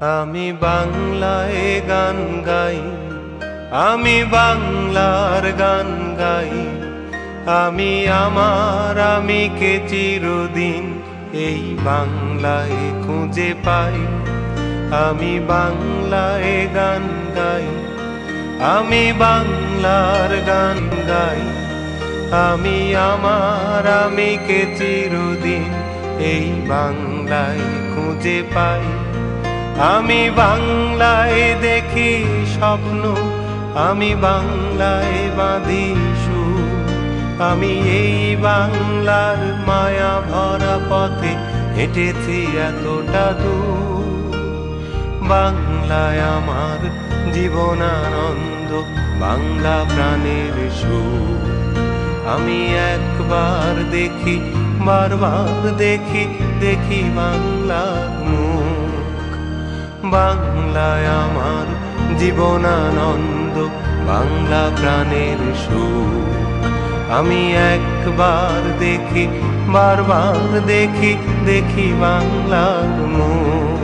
আমি বাংলায় গান গাই, আমি বাংলার গান গাই। আমি আমার আমিকে চিরদিন এই বাংলায় খুঁজে পাই। আমি বাংলায় গান গাই, আমি বাংলার গান গাই। আমি আমার আমিকে চিরদিন এই বাংলায় খুঁজে পাই। আমি বাংলায় দেখি স্বপ্ন, আমি বাংলায় বাঁধি সুর। আমি এই বাংলার মায়া ভরা পথে হেঁটেছি এতটা দূর। বাংলায় আমার জীবনানন্দ, বাংলা প্রাণের সুর। আমি একবার দেখি, বারবার দেখি, দেখি বাংলার মুখ। বাংলায় আমার জীবনানন্দ, বাংলা প্রাণের সুর। আমি একবার দেখি, বারবার দেখি, দেখি বাংলার মুখ।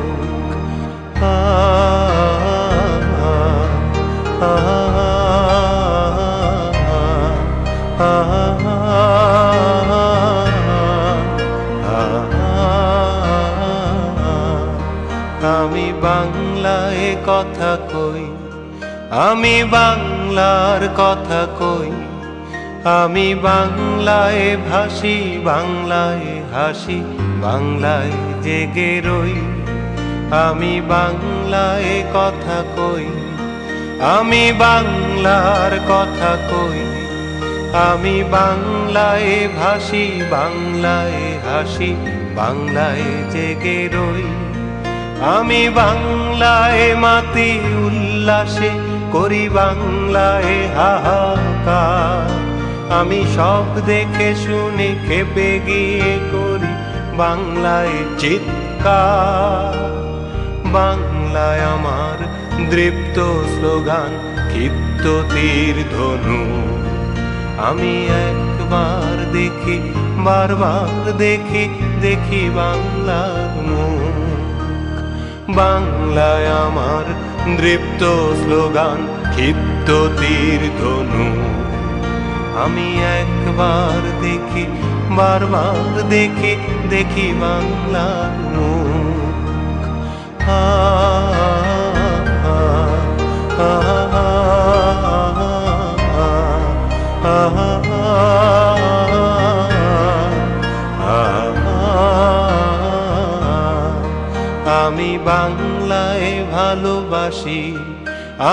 আমি বাংলায় কথা কই, আমি বাংলার কথা কই। আমি বাংলায় ভাসি, বাংলায় হাসি, বাংলায় জেগে রই। আমি বাংলায় কথা কই, আমি বাংলার কথা কই। আমি বাংলায় ভাসি, বাংলায় হাসি, বাংলায় জেগে রই। আমি বাংলায় মাতি উল্লাসে, করি বাংলায় হাহাকার। আমি সব দেখে শুনে খেপে গিয়ে করি বাংলায় চিৎকার। বাংলায় আমার দৃপ্ত স্লোগান, ক্ষিপ্ত তীর ধনু। আমি একবার দেখি, বারবার দেখি, দেখি বাংলার মুখ। বাংলায় আমার দৃপ্ত স্লোগান, ক্ষিপ্ত তীর ধনু। আমি একবার দেখি, বারবার দেখি, দেখি বাংলার মুখ। আমি বাংলায় ভালোবাসি,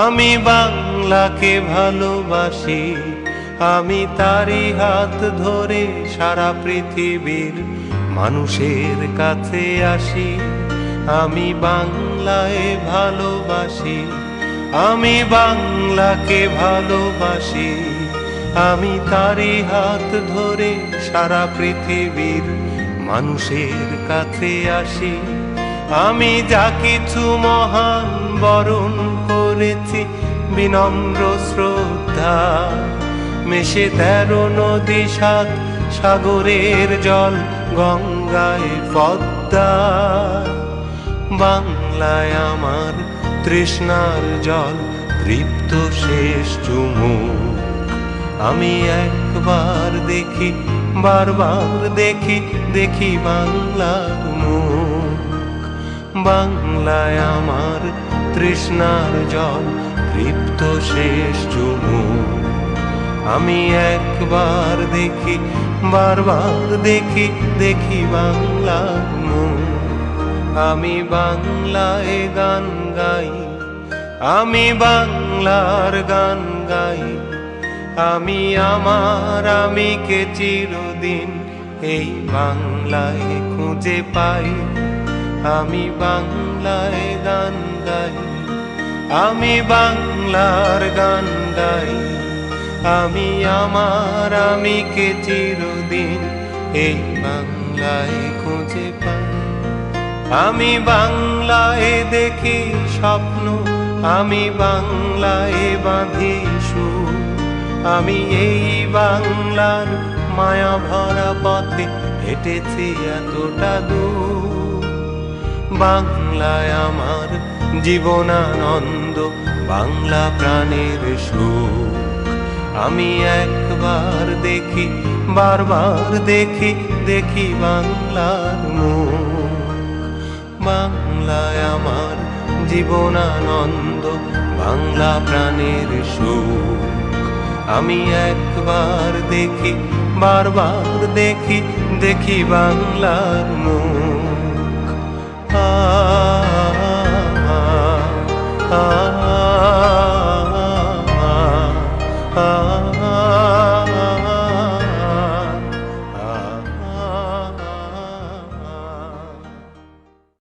আমি বাংলাকে ভালোবাসি। আমি তারই হাত ধরে সারা পৃথিবীর মানুষের কাছে আসি। আমি বাংলায় ভালোবাসি, আমি বাংলাকে ভালোবাসি। আমি তারই হাত ধরে সারা পৃথিবীর মানুষের কাছে আসি। আমি যা কিছু মহান বরণ করেছি বিনম্র শ্রদ্ধা, মেশে 13 নদী 7 সাগরের জল, গঙ্গায় পদ্মা। বাংলায় আমার তৃষ্ণার জল, তৃপ্ত শেষ চুমুক। আমি একবার দেখি, বারবার দেখি, দেখি বাংলার মুখ। বাংলায় আমার তৃষ্ণার জল, তৃপ্ত শেষ চুমুক। আমি একবার দেখি, বারবার দেখি, দেখি বাংলার মুখ। আমি বাংলায় গান গাই, আমি বাংলার গান গাই। আমি আমার আমিকে চিরদিন এই বাংলায় খুঁজে পাই। আমি বাংলায় গান গাই, আমি বাংলার গান গাই। আমি আমার আমিকে চিরদিন এই বাংলায় খুঁজে পাই। আমি বাংলায় দেখি স্বপ্ন, আমি বাংলায় বাঁধি সুর। আমি এই বাংলার মায়া ভরা পথে হেঁটেছি এতটা দূর। বাংলায় আমার জীবনানন্দ বাংলা প্রাণের সুখ। আমি একবার দেখি, বারবার দেখি, দেখি বাংলার মুখ। বাংলায় আমার জীবনানন্দ, বাংলা প্রাণের সুখ। আমি একবার দেখি, বারবার দেখি, দেখি বাংলার মুখ।